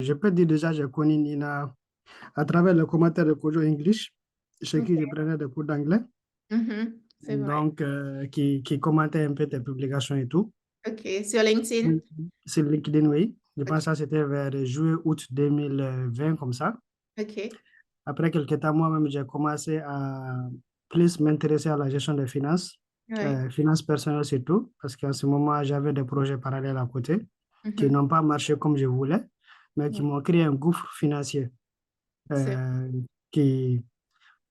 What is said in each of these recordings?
je peux dire déjà, j'ai connu Nina à travers le commentaire de Kojo English, chez qui je Ok. prenais des cours d'anglais, C'est vrai. donc qui commentait un peu tes publications et tout. Ok. Sur LinkedIn? Sur LinkedIn, oui. Je pense que Ok. ça, c'était vers juillet, août 2020, comme ça. Ok. Après quelques temps, moi-même, j'ai commencé à plus m'intéresser à la gestion des finances, Ouais. finances personnelles surtout, parce qu'en ce moment, j'avais des projets parallèles à côté qui Mhm. n'ont pas marché comme je voulais, mais qui Ouais. m'ont créé un gouffre financier C'est euh, qui,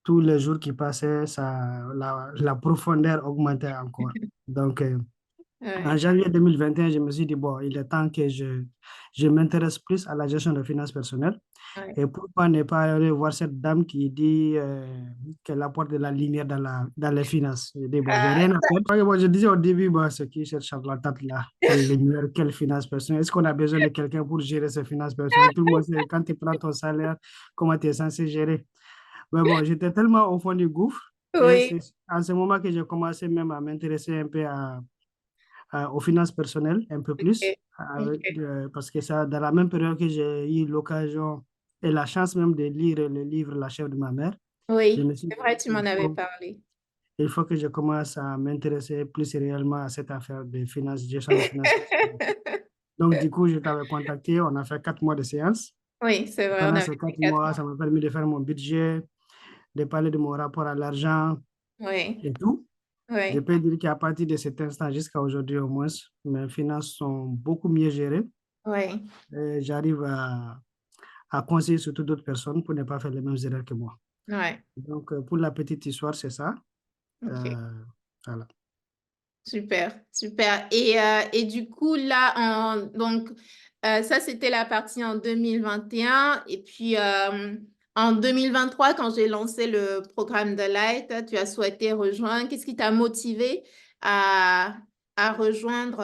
tous les jours qui passaient, la profondeur augmentait encore. Donc, en ouais. janvier 2021, je me suis dit, bon, il est temps que je m'intéresse plus à la gestion de finances personnelles. Ouais. Et pourquoi ne pas aller voir cette dame qui dit qu'elle apporte de la lumière dans les finances? Je dis, bon, j'ai Ah, rien à perdre. Ouais, bon, je disais au début, bon, ce qui cette charlatane là, quelle lumière, quelle finance personnelle. Est-ce qu'on a besoin de quelqu'un pour gérer ses finances personnelles? Tout le monde sait, quand tu prends ton salaire, comment tu es censé gérer. Mais bon, j'étais tellement au fond du gouffre. Et oui. c'est à ce moment que j'ai commencé même à m'intéresser un peu aux finances personnelles, un peu plus, Ok. Ok. parce que ça, dans la même période que j'ai eu l'occasion et la chance même de lire le livre La chèvre de ma mère, je Oui. me suis C'est vrai, dit, tu m'en avais parlé. il faut que je commence à m'intéresser plus réellement à cette affaire de finances, gestion des finances personnelles. Donc, du coup, je t'avais contacté, on a fait 4 mois de séance. Oui, c'est vrai, on Pendant avait ces fait quatre quatre mois, mois. ça m'a permis de faire mon budget, de parler de mon rapport à l'argent Oui. et tout. Je Oui. peux dire qu'à partir de cet instant jusqu'à aujourd'hui au moins, mes finances sont beaucoup mieux gérées. Oui. Et j'arrive à conseiller surtout d'autres personnes pour ne pas faire les mêmes erreurs que moi. Oui. Donc, pour la petite histoire, c'est ça. Ok. Euh, voilà. Super, super. Et du coup, là, ça, c'était la partie en 2021. Et puis, en 2023, quand j'ai lancé le programme de Light, tu as souhaité rejoindre. Qu'est-ce qui t'a motivé à, à rejoindre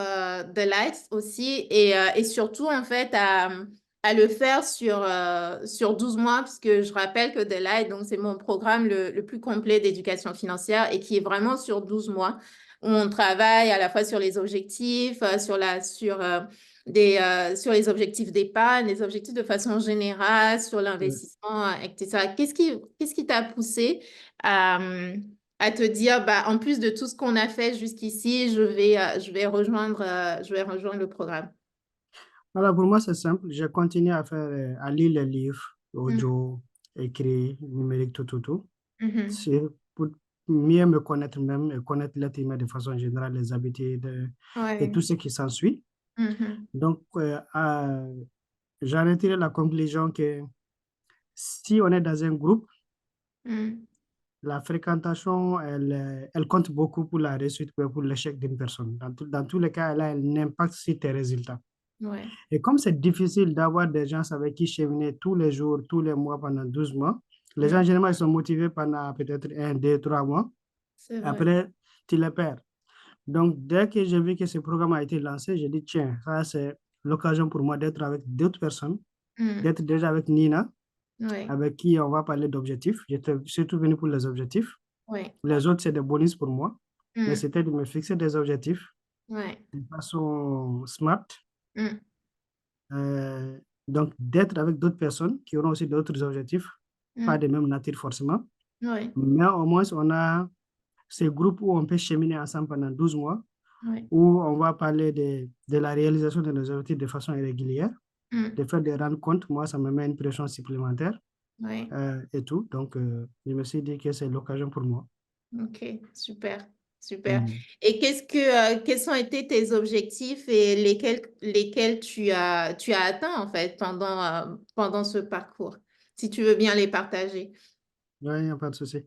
The Light aussi et surtout, en fait, à le faire sur 12 mois, puisque je rappelle que The Light, donc, c'est mon programme le plus complet d'éducation financière et qui est vraiment sur 12 mois où on travaille à la fois sur les objectifs, sur les objectifs d'épargne, les objectifs de façon générale, sur Euh, l'investissement, etc. Qu'est-ce qui t'a poussé à, à te dire, bah, en plus de tout ce qu'on a fait jusqu'ici, je vais rejoindre le programme. Voilà, pour moi, c'est simple. J'ai continué à lire les livres, Mhm. audio, écrit, numérique, tout, tout, tout. Mhm. C'est pour mieux me connaître même et connaître l'être humain de façon générale, les habitudes et Ouais. tout ce qui s'ensuit. Mhm. Donc, j'en ai tiré la conclusion que si on est dans un groupe, Mhm. la fréquentation, elle compte beaucoup pour la réussite ou pour l'échec d'une personne. Dans tous les cas, elle a un impact sur tes résultats. Ouais. Et comme c'est difficile d'avoir des gens avec qui cheminer tous les jours, tous les mois, pendant 12 mois, les gens, Mhm. généralement, ils sont motivés pendant peut-être 1, 2, 3 mois. C'est vrai. Après, tu les perds. Donc, dès que j'ai vu que ce programme a été lancé, j'ai dit, tiens, ça, c'est l'occasion pour moi d'être avec d'autres personnes, Mhm. d'être déjà avec Nina, Ouais. avec qui on va parler d'objectifs. J'étais surtout venu pour les objectifs. Ouais. Les autres, c'est des bonus pour moi. Mais Mhm. c'était de me fixer des objectifs Ouais. de façon smart. Mhm. Euh, donc, d'être avec d'autres personnes qui auront aussi d'autres objectifs, pas Mhm. de même nature forcément. Ouais. Mais au moins, on a ces groupes où on peut cheminer ensemble pendant 12 mois, Ouais. où on va parler de la réalisation de nos objectifs de façon régulière, Mhm. de faire des rencontres. Moi, ça me met une pression supplémentaire Ouais. et tout. Donc, je me suis dit que c'est l'occasion pour moi. Ok, super, super. Mm. Et quels ont été tes objectifs et lesquels tu as atteints en fait pendant ce parcours, si tu veux bien les partager. Ouais, il n'y a pas de souci.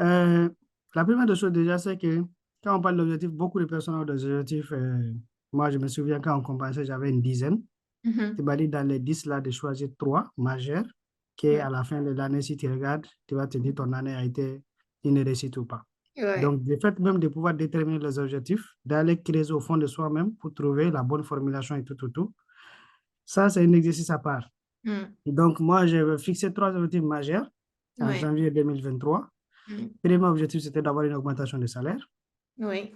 Euh, la première des choses déjà, c'est que quand on parle d'objectifs, beaucoup de personnes ont des objectifs. Moi, je me souviens quand on commençait, j'avais une dizaine. Tu Mhm. m'as dit dans les 10 là de choisir 3 majeurs, Ouais. qu'à la fin de l'année, si tu regardes, tu vas te dire ton année a été une réussite ou pas. Ouais. Donc, le fait même de pouvoir déterminer les objectifs, d'aller creuser au fond de soi-même pour trouver la bonne formulation et tout, tout, tout, ça, c'est un exercice à part. Mm. Donc, moi, j'ai fixé 3 objectifs majeurs en Ouais. janvier 2023. Mm. Premier objectif, c'était d'avoir une augmentation de salaire. Oui.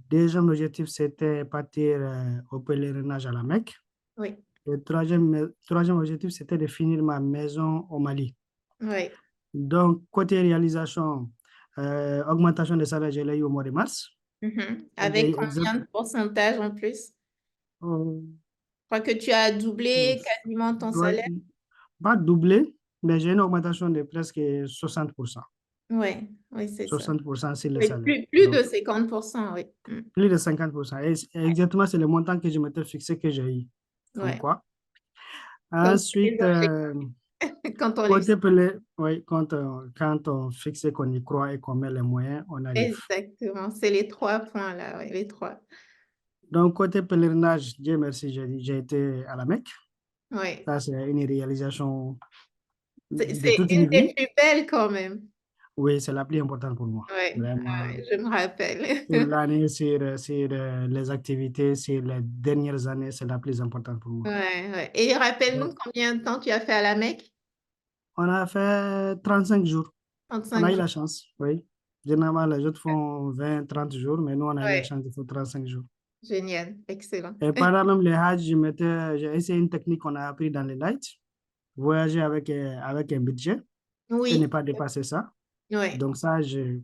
Deuxième objectif, c'était partir au pèlerinage à la Mecque. Oui. Le troisième objectif, c'était de finir ma maison au Mali. Ouais. Donc, côté réalisation, augmentation des salaires, je l'ai eu au mois de mars. Mhm. Et j'ai Avec eu exact, combien de pourcentage en plus? euh, Je crois que tu as doublé quasiment ton ouais, salaire. pas doublé, mais j'ai une augmentation de presque 60%. Ouais, oui, c'est ça. 60% sur les Oui, salaires. plus de Donc, 50%, oui. Mm. plus de 50%. Et exactement, c'est le montant que je m'étais fixé que j'ai eu. Comme Ouais. quoi. Comme les Ensuite, objectifs, quand on les... côté pelé, oui, quand on fixe qu'on y croit et qu'on met les moyens, on arrive. Exactement, c'est les trois points là, ouais, les trois. Donc, côté pèlerinage, Dieu merci, j'ai été à la Mecque. Ouais. Ça, c'est une réalisation de C'est toute une une des vie. plus belles quand même. Oui, c'est la plus importante pour moi. Ouais, Vraiment. ouais, je me rappelle. Sur l'année, sur les activités, sur les dernières années, c'est la plus importante pour moi. Ouais, ouais. Et rappelle-nous Donc, combien de temps tu as fait à la Mecque? on a fait 35 jours. On 35 a eu jours. la chance, oui. Généralement, les autres font 20, 30 jours, mais nous, on a eu la Ouais, chance de faire 35 jours. génial, excellent. Et pendant même les Hajj, j'ai essayé une technique qu'on a appris dans les nights, voyager avec un budget et ne Oui, pas dépasser ça. ouais, Donc ça,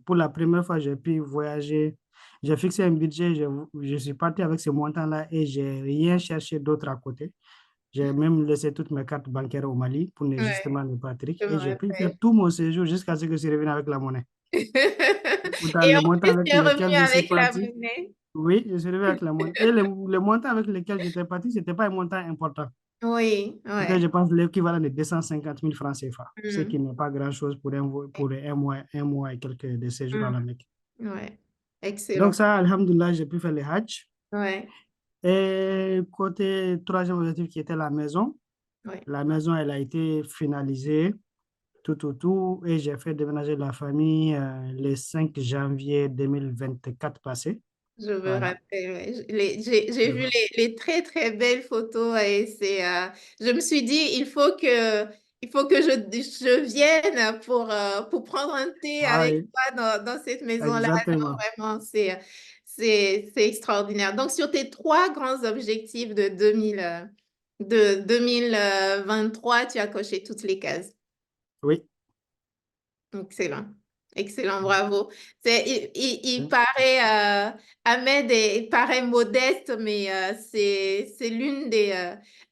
pour la première fois, j'ai pu voyager. J'ai fixé un budget, je suis parti avec ce montant-là et j'ai rien cherché d'autre à côté. J'ai même laissé toutes mes cartes bancaires au Mali pour ouais, justement ne pas tricher je me et j'ai pu faire rappelle. tout mon séjour jusqu'à ce que je suis revenu avec la monnaie. Pourtant, Et le en montant plus, avec tu es revenu lequel je suis avec la parti, monnaie. oui, je suis revenu avec la monnaie. Et le montant avec lequel j'étais parti, ce n'était pas un montant important. Oui, C'était, ouais. je pense, l'équivalent de 250 000 francs CFA, ce qui Mm, n'est pas grand-chose pour un mois et quelques de séjour à la mm, Mecque. ouais, Donc excellent. ça, alhamdoulilah, j'ai pu faire le Hajj. Ouais, Et côté troisième objectif qui était ouais. la maison, elle a été finalisée, tout. Et j'ai fait déménager la famille le 5 janvier 2024 passé. Je me Voilà. rappelle, ouais. J'ai vu les très très belles photos et je me suis dit, il faut que je vienne pour prendre un thé Ah avec oui, toi dans cette maison-là. exactement. Non, vraiment, c'est extraordinaire. Donc, sur tes trois grands objectifs de 2023, tu as coché toutes les cases. Oui. Excellent. Excellent, bravo. Il Oui. paraît, Ahmed il paraît modeste, mais c'est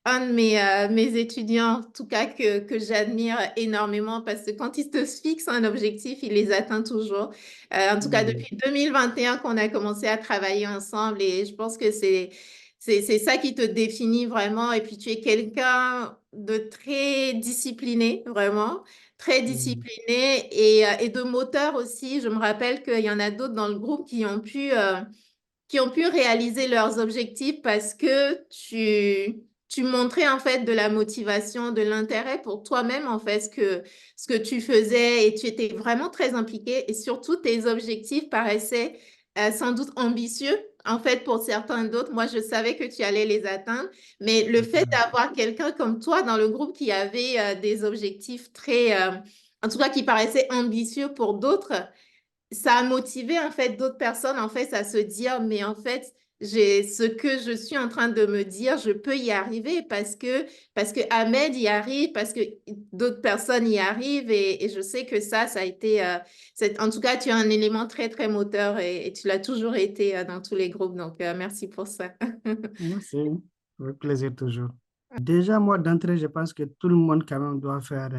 un de mes étudiants, en tout cas, que j'admire énormément parce que quand il se fixe un objectif, il les atteint toujours. En tout cas, Mhm. depuis 2021 qu'on a commencé à travailler ensemble et je pense que c'est ça qui te définit vraiment. Et puis, tu es quelqu'un de très discipliné, vraiment très Mhm. discipliné et de moteur aussi. Je me rappelle qu'il y en a d'autres dans le groupe qui ont pu réaliser leurs objectifs parce que tu montrais en fait de la motivation, de l'intérêt pour toi-même en fait ce que tu faisais et tu étais vraiment très impliqué et surtout tes objectifs paraissaient sans doute ambitieux. En fait, pour certains d'autres, moi, je savais que tu allais les atteindre, mais le fait d'avoir quelqu'un comme toi dans le groupe qui avait des objectifs en tout cas, qui paraissaient ambitieux pour d'autres, ça a motivé en fait d'autres personnes en fait à se dire mais en fait j'ai ce que je suis en train de me dire je peux y arriver parce que Ahmed y arrive parce que d'autres personnes y arrivent et je sais que ça a été en tout cas tu es un élément très très moteur et tu l'as toujours été dans tous les groupes donc merci pour ça. Merci. Avec plaisir toujours. Déjà, moi, d'entrée, je pense que tout le monde quand même doit faire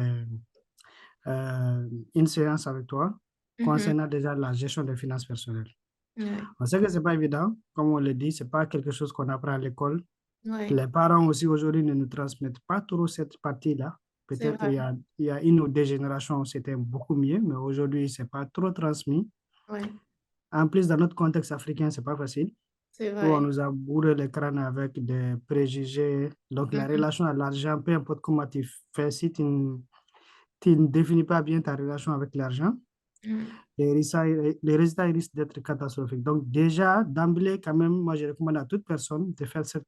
une séance avec toi Mhm. concernant déjà la gestion des finances personnelles. Ouais, On sait que c'est pas évident, comme on le dit, c'est pas quelque chose qu'on apprend à l'école. ouais, Les parents aussi aujourd'hui ne nous transmettent pas trop cette partie-là. c'est Peut-être vrai. il y a une ou deux générations, c'était beaucoup mieux, mais aujourd'hui, c'est pas trop transmis. Ouais, En plus, dans notre contexte africain, c'est pas facile, c'est où on vrai. nous a bourré le crâne avec des préjugés. Donc, la Mhm. relation à l'argent, peu importe comment tu fais, si tu ne définis pas bien ta relation avec l'argent, Mhm. les résultats ils risquent d'être catastrophiques. Donc, déjà, d'emblée, quand même, moi, je recommande à toute personne de faire ce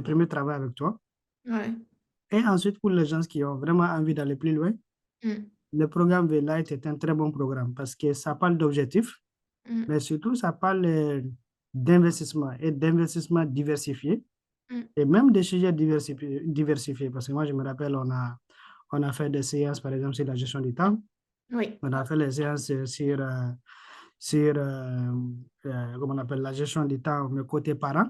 premier travail avec toi. Ouais. Et ensuite, pour les gens qui ont vraiment envie d'aller plus loin, Mhm. le programme V-Light est un très bon programme parce que ça parle d'objectifs, Mhm. mais surtout, ça parle d'investissement et d'investissement diversifié. Mm. et même des sujets diversifiés. Parce que moi, je me rappelle, on a fait des séances, par exemple, sur la gestion du temps. Oui, On a fait les séances sur comment on appelle, la gestion du temps, mais côté parent,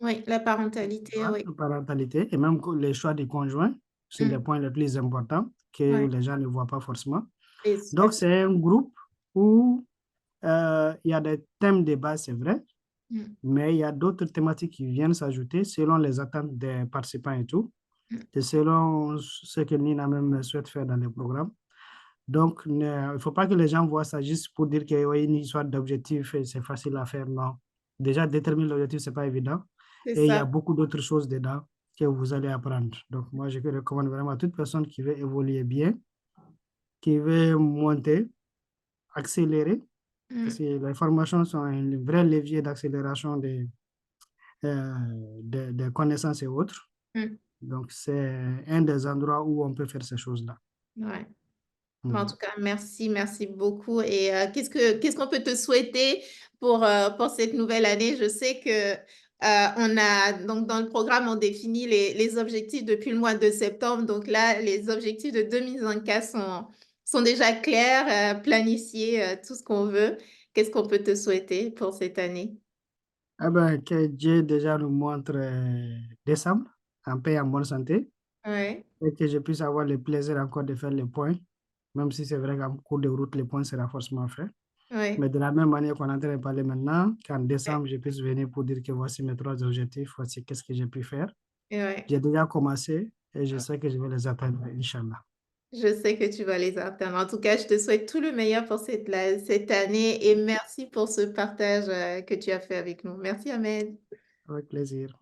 oui, la parentalité, hein, oui. parentalité, et même les choix du conjoint, c'est les Mm. points les plus importants que Ouais. les gens ne voient pas forcément. Donc, Exact. c'est un groupe où il y a des thèmes de base, c'est vrai, Mm. mais il y a d'autres thématiques qui viennent s'ajouter selon les attentes des participants et tout, Mm. et selon ce que Nina même souhaite faire dans le programme. Donc, il ne faut pas que les gens voient ça juste pour dire qu'il y a une histoire d'objectif et c'est facile à faire. Non. Déjà, déterminer l'objectif, ce n'est pas évident. C'est Et il y a ça. beaucoup d'autres choses dedans que vous allez apprendre. Donc, moi, je recommande vraiment à toute personne qui veut évoluer bien, qui veut monter, accélérer, parce Mm. que les formations sont un vrai levier d'accélération des connaissances et autres. Mm. Donc, c'est un des endroits où on peut faire ces choses-là. Ouais. Mais en Mm. tout cas, merci, merci beaucoup. Et qu'est-ce qu'on peut te souhaiter pour cette nouvelle année? Je sais que on a donc dans le programme on définit les objectifs depuis le mois de septembre. Donc là, les objectifs de 2024 sont déjà clairs, planifiés, tout ce qu'on veut. Qu'est-ce qu'on peut te souhaiter pour cette année? Eh ben, que Dieu déjà nous montre décembre en paix et en bonne santé Ouais, et que je puisse avoir le plaisir encore de faire les points, même si c'est vrai qu'en cours de route, les points sera forcément fait. ouais, Mais de la même manière qu'on est en train de parler maintenant, qu'en ouais, décembre, je puisse venir pour dire que voici mes trois objectifs, voici qu'est-ce que j'ai pu faire. ouais. J'ai déjà commencé et je sais que je vais les atteindre, Inch'Allah. Je sais que tu vas les atteindre. En tout cas, je te souhaite tout le meilleur pour cette année et merci pour ce partage que tu as fait avec nous. Merci, Ahmed. Avec plaisir.